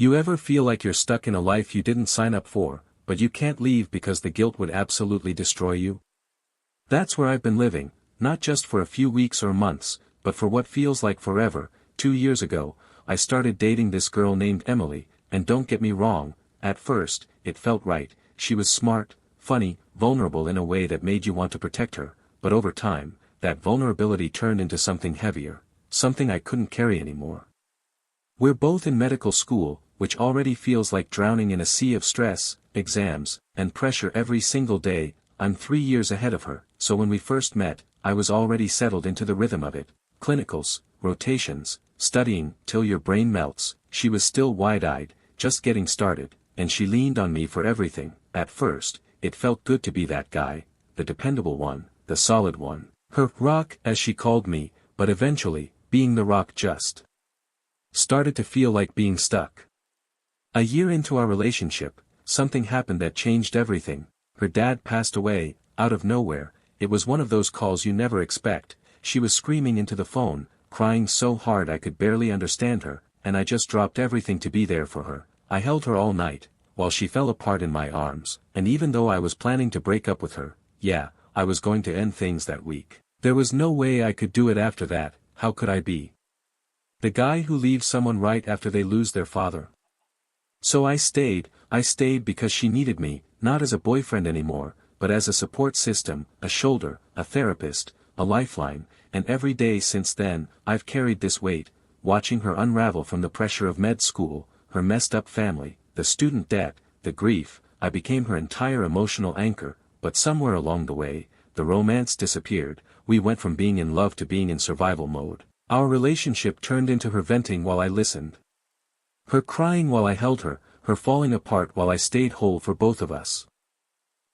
You ever feel like you're stuck in a life you didn't sign up for, but you can't leave because the guilt would absolutely destroy you? That's where I've been living, not just for a few weeks or months, but for what feels like forever. 2 years ago, I started dating this girl named Emily, and don't get me wrong, at first, it felt right. She was smart, funny, vulnerable in a way that made you want to protect her, but over time, that vulnerability turned into something heavier, something I couldn't carry anymore. We're both in medical school, which already feels like drowning in a sea of stress, exams, and pressure every single day. I'm 3 years ahead of her, so when we first met, I was already settled into the rhythm of it. Clinicals, rotations, studying till your brain melts. She was still wide-eyed, just getting started, and she leaned on me for everything. At first, it felt good to be that guy, the dependable one, the solid one, her rock as she called me, but eventually, being the rock just started to feel like being stuck. A year into our relationship, something happened that changed everything. Her dad passed away, out of nowhere. It was one of those calls you never expect. She was screaming into the phone, crying so hard I could barely understand her, and I just dropped everything to be there for her. I held her all night, while she fell apart in my arms, and even though I was planning to break up with her, yeah, I was going to end things that week. There was no way I could do it after that. How could I be the guy who leaves someone right after they lose their father? So I stayed because she needed me, not as a boyfriend anymore, but as a support system, a shoulder, a therapist, a lifeline, and every day since then, I've carried this weight, watching her unravel from the pressure of med school, her messed up family, the student debt, the grief. I became her entire emotional anchor, but somewhere along the way, the romance disappeared. We went from being in love to being in survival mode. Our relationship turned into her venting while I listened, her crying while I held her, her falling apart while I stayed whole for both of us.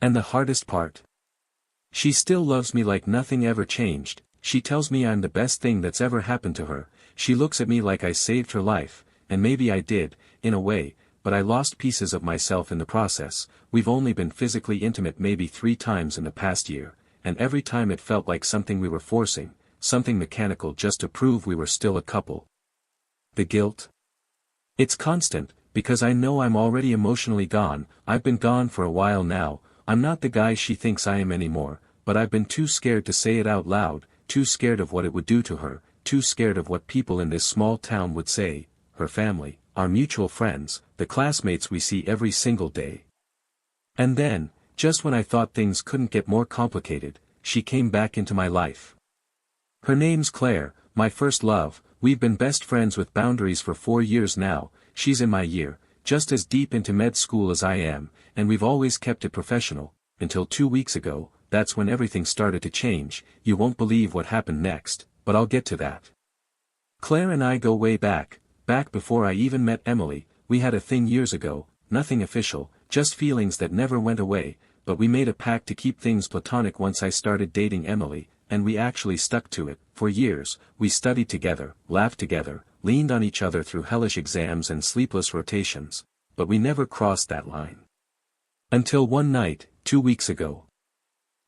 And the hardest part? She still loves me like nothing ever changed. She tells me I'm the best thing that's ever happened to her. She looks at me like I saved her life, and maybe I did, in a way, but I lost pieces of myself in the process. We've only been physically intimate maybe 3 times in the past year, and every time it felt like something we were forcing, something mechanical just to prove we were still a couple. The guilt? It's constant, because I know I'm already emotionally gone. I've been gone for a while now. I'm not the guy she thinks I am anymore, but I've been too scared to say it out loud, too scared of what it would do to her, too scared of what people in this small town would say, her family, our mutual friends, the classmates we see every single day. And then, just when I thought things couldn't get more complicated, she came back into my life. Her name's Claire, my first love. We've been best friends with boundaries for 4 years now. She's in my year, just as deep into med school as I am, and we've always kept it professional, until 2 weeks ago. That's when everything started to change. You won't believe what happened next, but I'll get to that. Claire and I go way back before I even met Emily. We had a thing years ago, nothing official, just feelings that never went away, but we made a pact to keep things platonic once I started dating Emily, and we actually stuck to it. For years, we studied together, laughed together, leaned on each other through hellish exams and sleepless rotations, but we never crossed that line. Until one night, 2 weeks ago.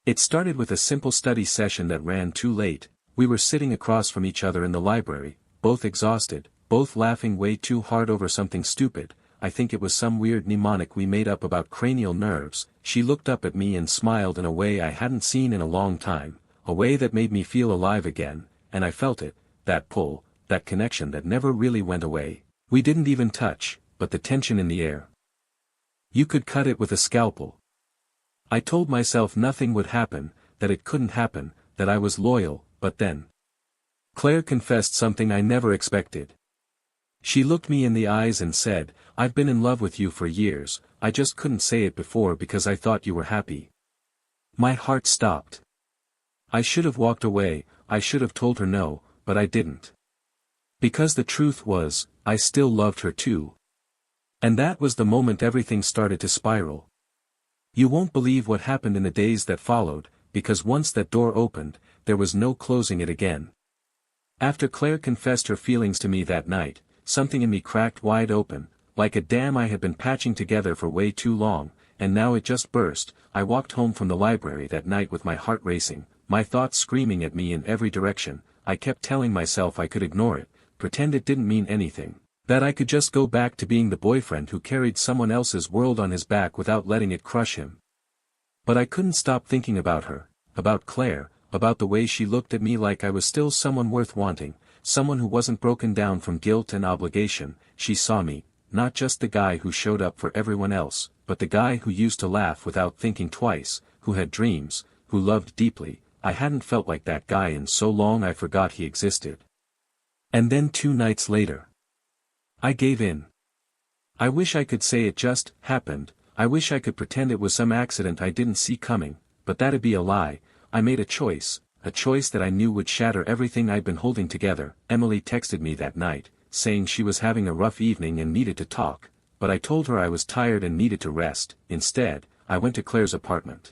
It started with a simple study session that ran too late. We were sitting across from each other in the library, both exhausted, both laughing way too hard over something stupid. I think it was some weird mnemonic we made up about cranial nerves. She looked up at me and smiled in a way I hadn't seen in a long time, a way that made me feel alive again, and I felt it, that pull, that connection that never really went away. We didn't even touch, but the tension in the air. You could cut it with a scalpel. I told myself nothing would happen, that it couldn't happen, that I was loyal, but then Claire confessed something I never expected. She looked me in the eyes and said, "I've been in love with you for years, I just couldn't say it before because I thought you were happy." My heart stopped. I should have walked away, I should have told her no, but I didn't. Because the truth was, I still loved her too. And that was the moment everything started to spiral. You won't believe what happened in the days that followed, because once that door opened, there was no closing it again. After Claire confessed her feelings to me that night, something in me cracked wide open, like a dam I had been patching together for way too long, and now it just burst. I walked home from the library that night with my heart racing, my thoughts screaming at me in every direction. I kept telling myself I could ignore it, pretend it didn't mean anything. That I could just go back to being the boyfriend who carried someone else's world on his back without letting it crush him. But I couldn't stop thinking about her, about Claire, about the way she looked at me like I was still someone worth wanting, someone who wasn't broken down from guilt and obligation. She saw me, not just the guy who showed up for everyone else, but the guy who used to laugh without thinking twice, who had dreams, who loved deeply. I hadn't felt like that guy in so long I forgot he existed. And then 2 nights later, I gave in. I wish I could say it just happened. I wish I could pretend it was some accident I didn't see coming, but that'd be a lie. I made a choice that I knew would shatter everything I'd been holding together. Emily texted me that night, saying she was having a rough evening and needed to talk, but I told her I was tired and needed to rest. Instead, I went to Claire's apartment.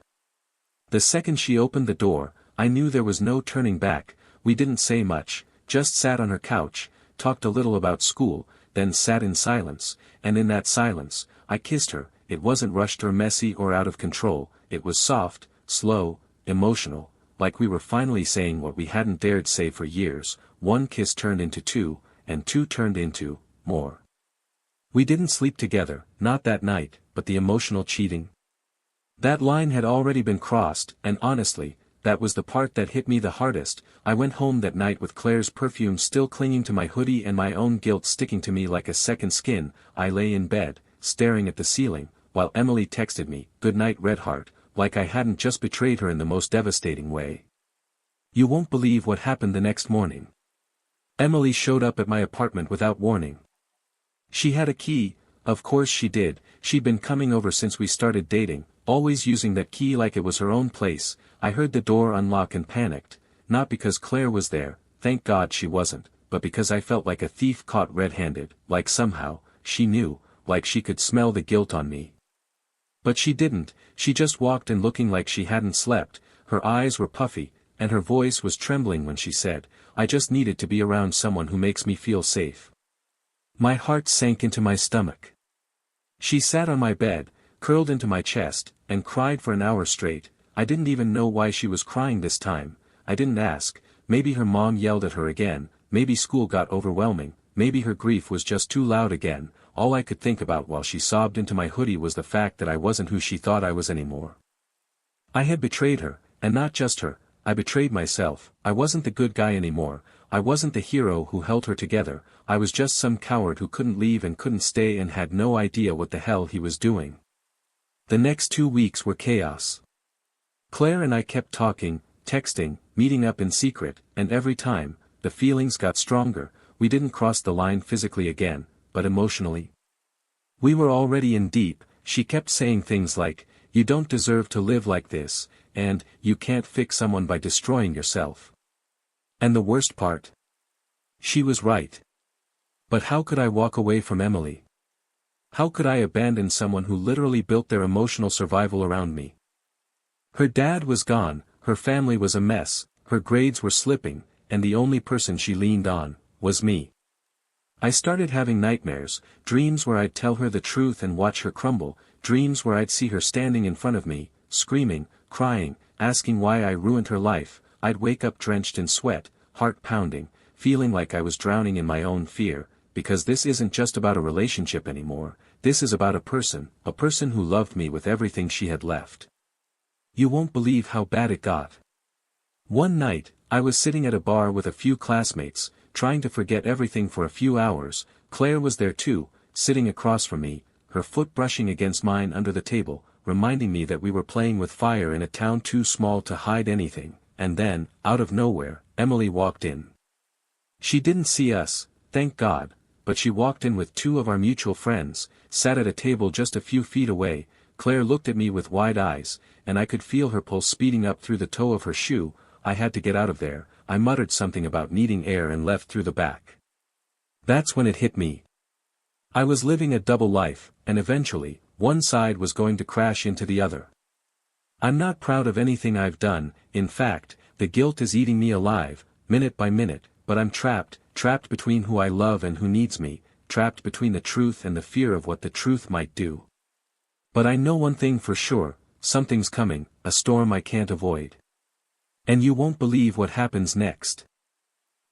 The second she opened the door, I knew there was no turning back. We didn't say much, just sat on her couch, talked a little about school, then sat in silence, and in that silence, I kissed her. It wasn't rushed or messy or out of control, it was soft, slow, emotional, like we were finally saying what we hadn't dared say for years. 1 kiss turned into 2, and 2 turned into more. We didn't sleep together, not that night, but the emotional cheating. That line had already been crossed, and honestly, that was the part that hit me the hardest. I went home that night with Claire's perfume still clinging to my hoodie and my own guilt sticking to me like a second skin. I lay in bed, staring at the ceiling, while Emily texted me, "Good night, Redheart," like I hadn't just betrayed her in the most devastating way. You won't believe what happened the next morning. Emily showed up at my apartment without warning. She had a key, of course she did. She'd been coming over since we started dating, always using that key like it was her own place. I heard the door unlock and panicked, not because Claire was there, thank God she wasn't, but because I felt like a thief caught red-handed, like somehow, she knew, like she could smell the guilt on me. But she didn't. She just walked in looking like she hadn't slept. Her eyes were puffy, and her voice was trembling when she said, "I just needed to be around someone who makes me feel safe." My heart sank into my stomach. She sat on my bed, curled into my chest, and cried for an hour straight. I didn't even know why she was crying this time. I didn't ask. Maybe her mom yelled at her again, maybe school got overwhelming, maybe her grief was just too loud again. All I could think about while she sobbed into my hoodie was the fact that I wasn't who she thought I was anymore. I had betrayed her, and not just her, I betrayed myself. I wasn't the good guy anymore. I wasn't the hero who held her together. I was just some coward who couldn't leave and couldn't stay and had no idea what the hell he was doing. The next 2 weeks were chaos. Claire and I kept talking, texting, meeting up in secret, and every time, the feelings got stronger. We didn't cross the line physically again, but emotionally. We were already in deep. She kept saying things like, "You don't deserve to live like this," and "You can't fix someone by destroying yourself." And the worst part? She was right. But how could I walk away from Emily? How could I abandon someone who literally built their emotional survival around me? Her dad was gone, her family was a mess, her grades were slipping, and the only person she leaned on was me. I started having nightmares, dreams where I'd tell her the truth and watch her crumble, dreams where I'd see her standing in front of me, screaming, crying, asking why I ruined her life. I'd wake up drenched in sweat, heart pounding, feeling like I was drowning in my own fear, because this isn't just about a relationship anymore, this is about a person who loved me with everything she had left. You won't believe how bad it got. One night, I was sitting at a bar with a few classmates, trying to forget everything for a few hours. Claire was there too, sitting across from me, her foot brushing against mine under the table, reminding me that we were playing with fire in a town too small to hide anything. And then, out of nowhere, Emily walked in. She didn't see us, thank God, but she walked in with 2 of our mutual friends, sat at a table just a few feet away. Claire looked at me with wide eyes, and I could feel her pulse speeding up through the toe of her shoe. I had to get out of there. I muttered something about needing air and left through the back. That's when it hit me. I was living a double life, and eventually, one side was going to crash into the other. I'm not proud of anything I've done. In fact, the guilt is eating me alive, minute by minute, but I'm trapped between who I love and who needs me, trapped between the truth and the fear of what the truth might do. But I know one thing for sure, something's coming, a storm I can't avoid. And you won't believe what happens next.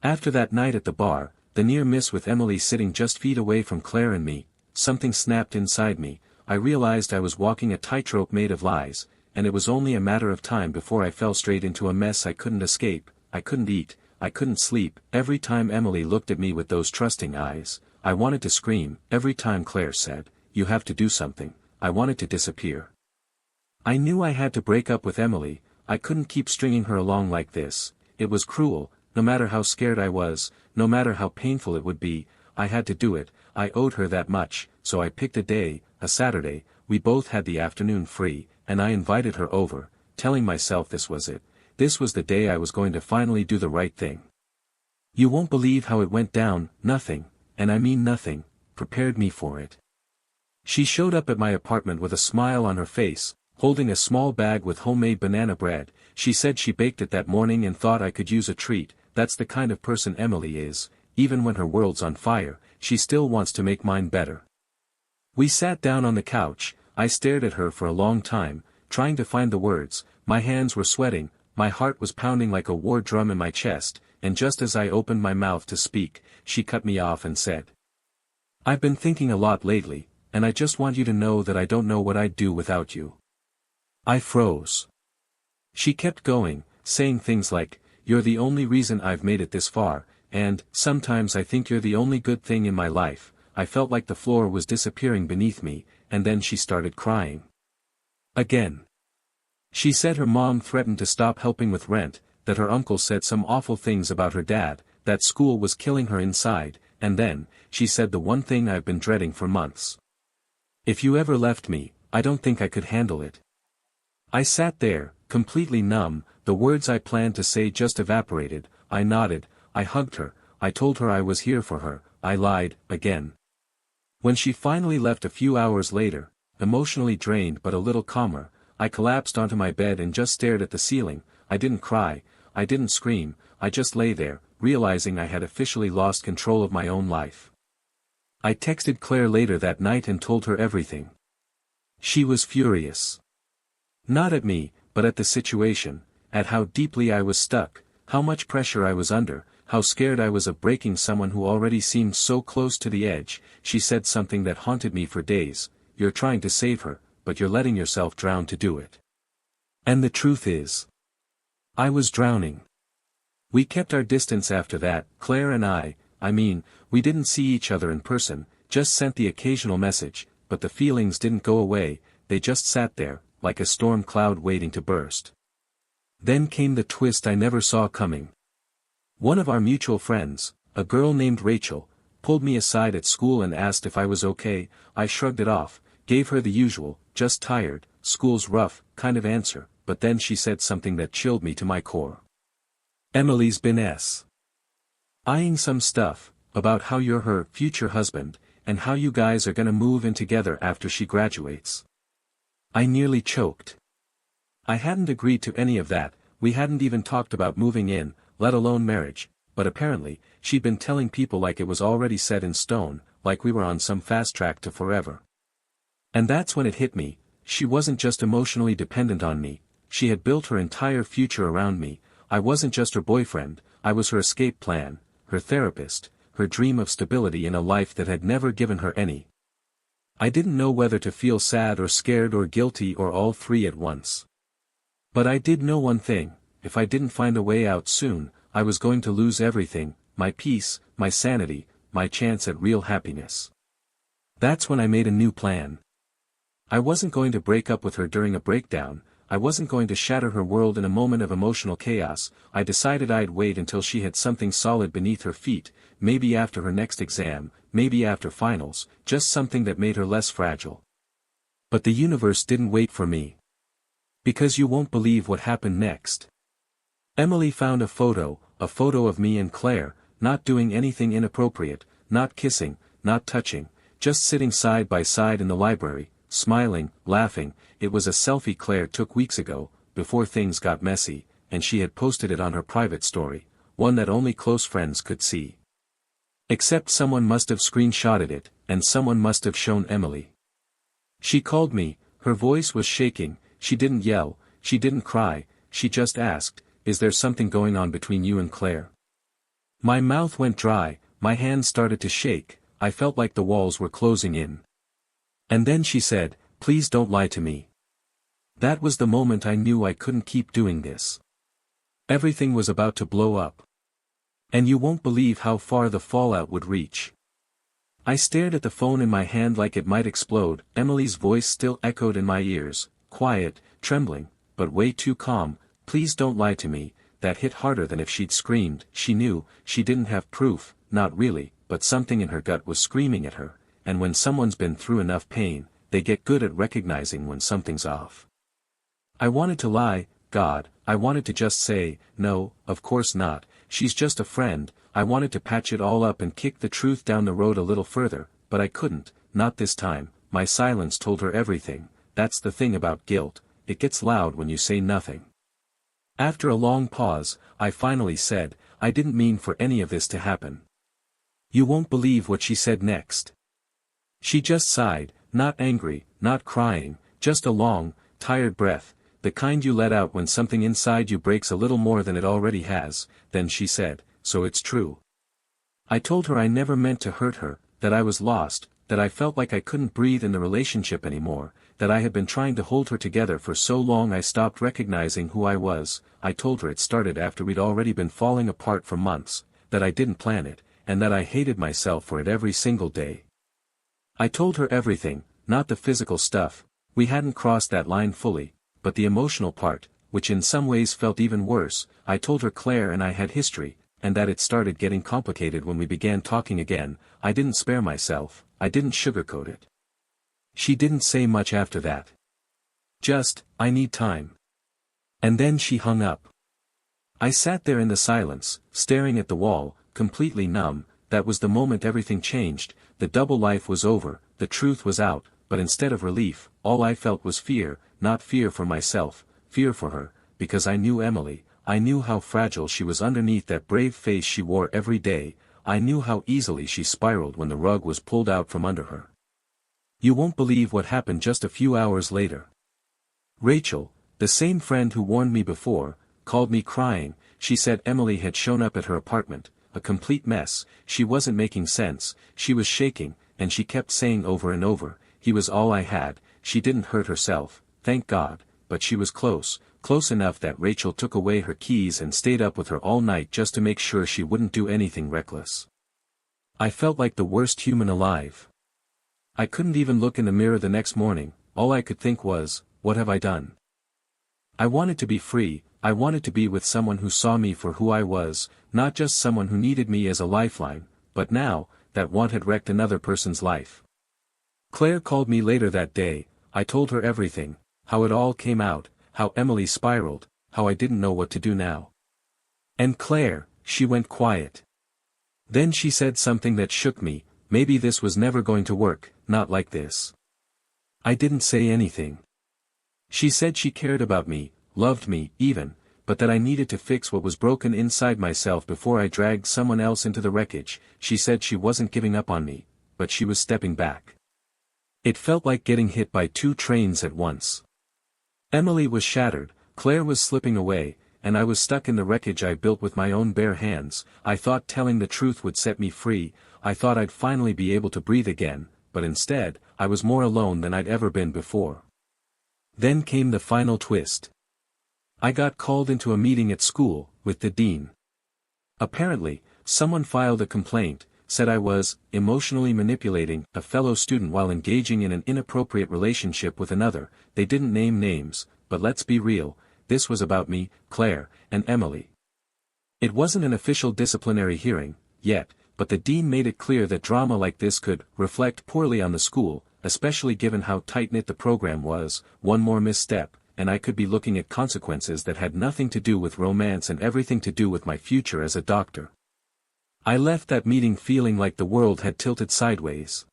After that night at the bar, the near miss with Emily sitting just feet away from Claire and me, something snapped inside me. I realized I was walking a tightrope made of lies, and it was only a matter of time before I fell straight into a mess I couldn't escape. I couldn't eat, I couldn't sleep. Every time Emily looked at me with those trusting eyes, I wanted to scream. Every time Claire said, "You have to do something," I wanted to disappear. I knew I had to break up with Emily. I couldn't keep stringing her along like this. It was cruel. No matter how scared I was, no matter how painful it would be, I had to do it. I owed her that much, so I picked a day, a Saturday. We both had the afternoon free, and I invited her over, telling myself this was it. This was the day I was going to finally do the right thing. You won't believe how it went down. Nothing, and I mean nothing, prepared me for it. She showed up at my apartment with a smile on her face, holding a small bag with homemade banana bread. She said she baked it that morning and thought I could use a treat. That's the kind of person Emily is. Even when her world's on fire, she still wants to make mine better. We sat down on the couch. I stared at her for a long time, trying to find the words. My hands were sweating, my heart was pounding like a war drum in my chest, and just as I opened my mouth to speak, she cut me off and said, "I've been thinking a lot lately, and I just want you to know that I don't know what I'd do without you." I froze. She kept going, saying things like, "You're the only reason I've made it this far, and, sometimes I think you're the only good thing in my life." I felt like the floor was disappearing beneath me, and then she started crying. Again. She said her mom threatened to stop helping with rent, that her uncle said some awful things about her dad, that school was killing her inside, and then, she said the one thing I've been dreading for months. "If you ever left me, I don't think I could handle it." I sat there, completely numb. The words I planned to say just evaporated. I nodded, I hugged her, I told her I was here for her, I lied, again. When she finally left a few hours later, emotionally drained but a little calmer, I collapsed onto my bed and just stared at the ceiling. I didn't cry, I didn't scream, I just lay there, realizing I had officially lost control of my own life. I texted Claire later that night and told her everything. She was furious. Not at me, but at the situation, at how deeply I was stuck, how much pressure I was under, how scared I was of breaking someone who already seemed so close to the edge. She said something that haunted me for days: "You're trying to save her, but you're letting yourself drown to do it." And the truth is, I was drowning. We kept our distance after that. Claire and I mean, we didn't see each other in person, just sent the occasional message, but the feelings didn't go away, they just sat there, like a storm cloud waiting to burst. Then came the twist I never saw coming. One of our mutual friends, a girl named Rachel, pulled me aside at school and asked if I was okay. I shrugged it off, gave her the usual, "Just tired, school's rough," kind of answer, but then she said something that chilled me to my core. "Emily's been eyeing some stuff, about how you're her future husband, and how you guys are gonna move in together after she graduates." I nearly choked. I hadn't agreed to any of that. We hadn't even talked about moving in, let alone marriage, but apparently, she'd been telling people like it was already set in stone, like we were on some fast track to forever. And that's when it hit me. She wasn't just emotionally dependent on me, she had built her entire future around me. I wasn't just her boyfriend, I was her escape plan, her therapist, her dream of stability in a life that had never given her any. I didn't know whether to feel sad or scared or guilty or all three at once. But I did know one thing: if I didn't find a way out soon, I was going to lose everything, my peace, my sanity, my chance at real happiness. That's when I made a new plan. I wasn't going to break up with her during a breakdown, I wasn't going to shatter her world in a moment of emotional chaos. I decided I'd wait until she had something solid beneath her feet, maybe after her next exam, maybe after finals, just something that made her less fragile. But the universe didn't wait for me. Because you won't believe what happened next. Emily found a photo of me and Claire, not doing anything inappropriate, not kissing, not touching, just sitting side by side in the library, smiling, laughing. It was a selfie Claire took weeks ago, before things got messy, and she had posted it on her private story, one that only close friends could see. Except someone must have screenshotted it, and someone must have shown Emily. She called me, her voice was shaking. She didn't yell, she didn't cry, she just asked, "Is there something going on between you and Claire?" My mouth went dry, My hands started to shake, I felt like the walls were closing in. And then she said, "Please don't lie to me." That was the moment I knew I couldn't keep doing this. Everything was about to blow up. And you won't believe how far the fallout would reach. I stared at the phone in my hand like it might explode. Emily's voice still echoed in my ears, quiet, trembling, but way too calm. "Please don't lie to me." That hit harder than if she'd screamed. She knew, she didn't have proof, not really, but something in her gut was screaming at her, and when someone's been through enough pain, they get good at recognizing when something's off. I wanted to lie, God, I wanted to just say, "No, of course not, she's just a friend." I wanted to patch it all up and kick the truth down the road a little further, but I couldn't, not this time. My silence told her everything. That's the thing about guilt, it gets loud when you say nothing. After a long pause, I finally said, "I didn't mean for any of this to happen." You won't believe what she said next. She just sighed, not angry, not crying, just a long, tired breath, the kind you let out when something inside you breaks a little more than it already has. Then she said, "So it's true." I told her I never meant to hurt her, that I was lost, that I felt like I couldn't breathe in the relationship anymore, that I had been trying to hold her together for so long I stopped recognizing who I was. I told her it started after we'd already been falling apart for months, that I didn't plan it, and that I hated myself for it every single day. I told her everything, not the physical stuff, we hadn't crossed that line fully, but the emotional part, which in some ways felt even worse. I told her Claire and I had history, and that it started getting complicated when we began talking again. I didn't spare myself, I didn't sugarcoat it. She didn't say much after that. Just, "I need time." And then she hung up. I sat there in the silence, staring at the wall, completely numb. That was the moment everything changed. The double life was over, the truth was out, but instead of relief, all I felt was fear, not fear for myself, fear for her, because I knew Emily. I knew how fragile she was underneath that brave face she wore every day. I knew how easily she spiraled when the rug was pulled out from under her. You won't believe what happened just a few hours later. Rachel, the same friend who warned me before, called me crying. She said Emily had shown up at her apartment, a complete mess. She wasn't making sense, she was shaking, and she kept saying over and over, "He was all I had." She didn't hurt herself, thank God, but she was close enough that Rachel took away her keys and stayed up with her all night just to make sure she wouldn't do anything reckless. I felt like the worst human alive. I couldn't even look in the mirror the next morning. All I could think was, what have I done? I wanted to be free. I wanted to be with someone who saw me for who I was, not just someone who needed me as a lifeline, but now, that want had wrecked another person's life. Claire called me later that day. I told her everything, how it all came out, how Emily spiraled, how I didn't know what to do now. And Claire, she went quiet. Then she said something that shook me. Maybe this was never going to work, not like this. I didn't say anything. She said she cared about me, loved me, even, but that I needed to fix what was broken inside myself before I dragged someone else into the wreckage. She said she wasn't giving up on me, but she was stepping back. It felt like getting hit by two trains at once. Emily was shattered, Claire was slipping away, and I was stuck in the wreckage I built with my own bare hands. I thought telling the truth would set me free. I thought I'd finally be able to breathe again, but instead, I was more alone than I'd ever been before. Then came the final twist. I got called into a meeting at school, with the dean. Apparently, someone filed a complaint, said I was emotionally manipulating a fellow student while engaging in an inappropriate relationship with another. They didn't name names, but let's be real, this was about me, Claire, and Emily. It wasn't an official disciplinary hearing, yet, but the dean made it clear that drama like this could reflect poorly on the school, especially given how tight-knit the program was. One more misstep, and I could be looking at consequences that had nothing to do with romance and everything to do with my future as a doctor. I left that meeting feeling like the world had tilted sideways.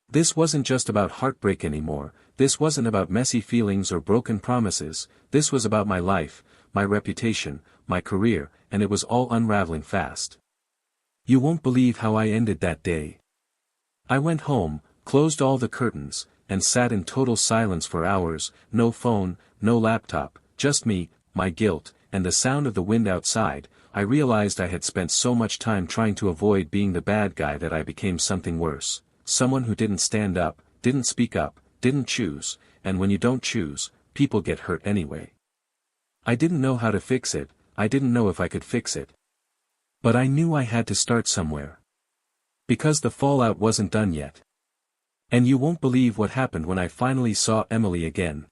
This wasn't just about heartbreak anymore, this wasn't about messy feelings or broken promises, this was about my life, my reputation, my career, and it was all unraveling fast. You won't believe how I ended that day. I went home, closed all the curtains, and sat in total silence for hours. No phone, no laptop, just me, my guilt, and the sound of the wind outside. I realized I had spent so much time trying to avoid being the bad guy that I became something worse, someone who didn't stand up, didn't speak up, didn't choose, and when you don't choose, people get hurt anyway. I didn't know how to fix it, I didn't know if I could fix it. But I knew I had to start somewhere. Because the fallout wasn't done yet. And you won't believe what happened when I finally saw Emily again.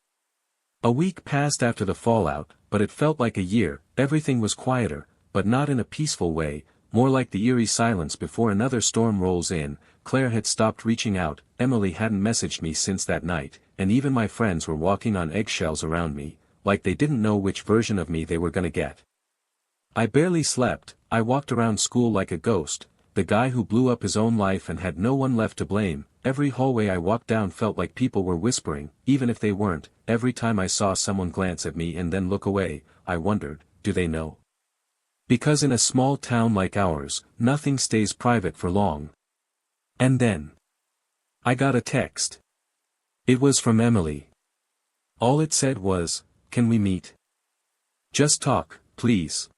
A week passed after the fallout, but it felt like a year. Everything was quieter, but not in a peaceful way, more like the eerie silence before another storm rolls in. Claire had stopped reaching out, Emily hadn't messaged me since that night, and even my friends were walking on eggshells around me, like they didn't know which version of me they were gonna get. I barely slept, I walked around school like a ghost, the guy who blew up his own life and had no one left to blame. Every hallway I walked down felt like people were whispering, even if they weren't. Every time I saw someone glance at me and then look away, I wondered, do they know? Because in a small town like ours, nothing stays private for long. And then I got a text. It was from Emily. All it said was, "Can we meet? Just talk, please."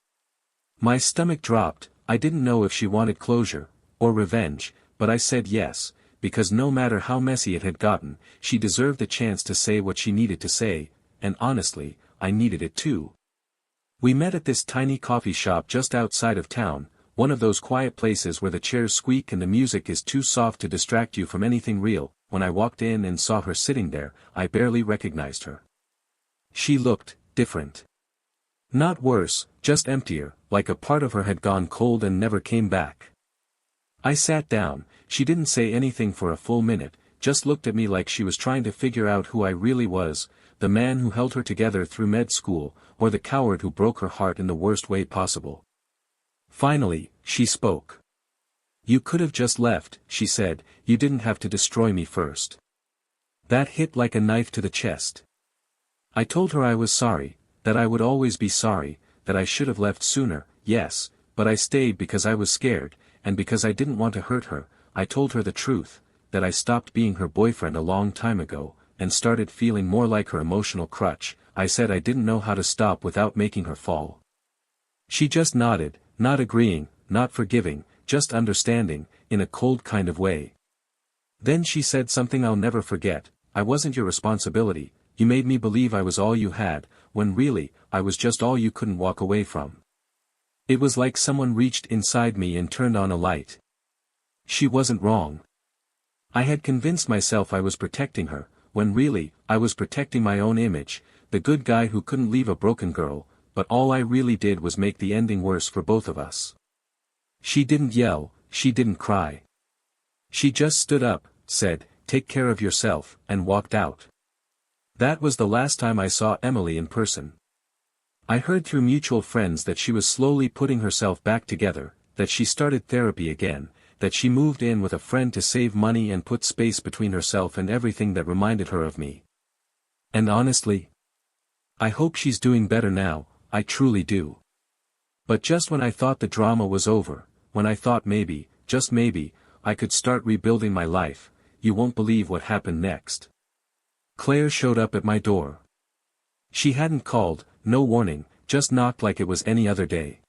My stomach dropped. I didn't know if she wanted closure, or revenge, but I said yes, because no matter how messy it had gotten, she deserved the chance to say what she needed to say, and honestly, I needed it too. We met at this tiny coffee shop just outside of town, one of those quiet places where the chairs squeak and the music is too soft to distract you from anything real. When I walked in and saw her sitting there, I barely recognized her. She looked different. Not worse, just emptier, like a part of her had gone cold and never came back. I sat down. She didn't say anything for a full minute, just looked at me like she was trying to figure out who I really was, the man who held her together through med school, or the coward who broke her heart in the worst way possible. Finally, she spoke. "You could have just left," she said, "you didn't have to destroy me first." That hit like a knife to the chest. I told her I was sorry, that I would always be sorry, that I should have left sooner, yes, but I stayed because I was scared, and because I didn't want to hurt her. I told her the truth, that I stopped being her boyfriend a long time ago, and started feeling more like her emotional crutch. I said I didn't know how to stop without making her fall. She just nodded, not agreeing, not forgiving, just understanding, in a cold kind of way. Then she said something I'll never forget. "I wasn't your responsibility, you made me believe I was all you had, when really, I was just all you couldn't walk away from." It was like someone reached inside me and turned on a light. She wasn't wrong. I had convinced myself I was protecting her, when really, I was protecting my own image, the good guy who couldn't leave a broken girl, but all I really did was make the ending worse for both of us. She didn't yell, she didn't cry. She just stood up, said, "Take care of yourself," and walked out. That was the last time I saw Emily in person. I heard through mutual friends that she was slowly putting herself back together, that she started therapy again, that she moved in with a friend to save money and put space between herself and everything that reminded her of me. And honestly, I hope she's doing better now, I truly do. But just when I thought the drama was over, when I thought maybe, just maybe, I could start rebuilding my life, you won't believe what happened next. Claire showed up at my door. She hadn't called, no warning, just knocked like it was any other day.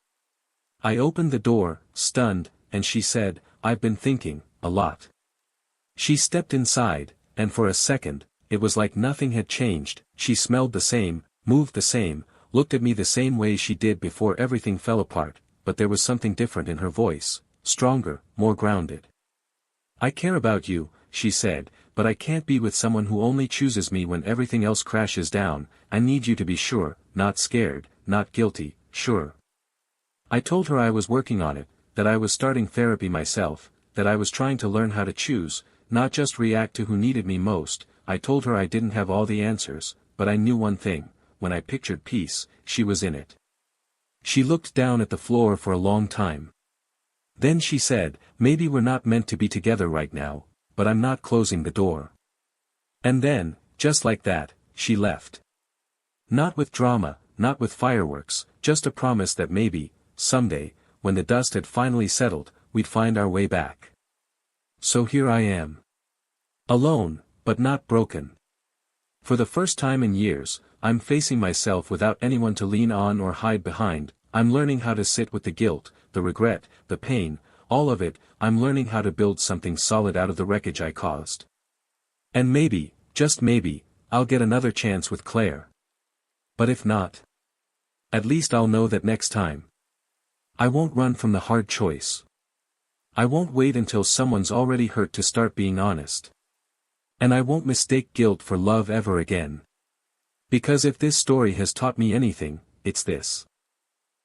I opened the door, stunned, and she said, "I've been thinking, a lot." She stepped inside, and for a second, it was like nothing had changed. She smelled the same, moved the same, looked at me the same way she did before everything fell apart, but there was something different in her voice, stronger, more grounded. "I care about you," she said, "but I can't be with someone who only chooses me when everything else crashes down. I need you to be sure, not scared, not guilty, sure." I told her I was working on it, that I was starting therapy myself, that I was trying to learn how to choose, not just react to who needed me most. I told her I didn't have all the answers, but I knew one thing: when I pictured peace, she was in it. She looked down at the floor for a long time. Then she said, "Maybe we're not meant to be together right now, but I'm not closing the door." And then, just like that, she left. Not with drama, not with fireworks, just a promise that maybe, someday, when the dust had finally settled, we'd find our way back. So here I am. Alone, but not broken. For the first time in years, I'm facing myself without anyone to lean on or hide behind. I'm learning how to sit with the guilt, the regret, the pain, all of it. I'm learning how to build something solid out of the wreckage I caused. And maybe, just maybe, I'll get another chance with Claire. But if not, at least I'll know that next time, I won't run from the hard choice. I won't wait until someone's already hurt to start being honest. And I won't mistake guilt for love ever again. Because if this story has taught me anything, it's this.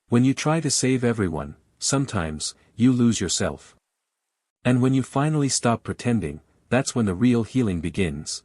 When you try to save everyone, sometimes, you lose yourself. And when you finally stop pretending, that's when the real healing begins.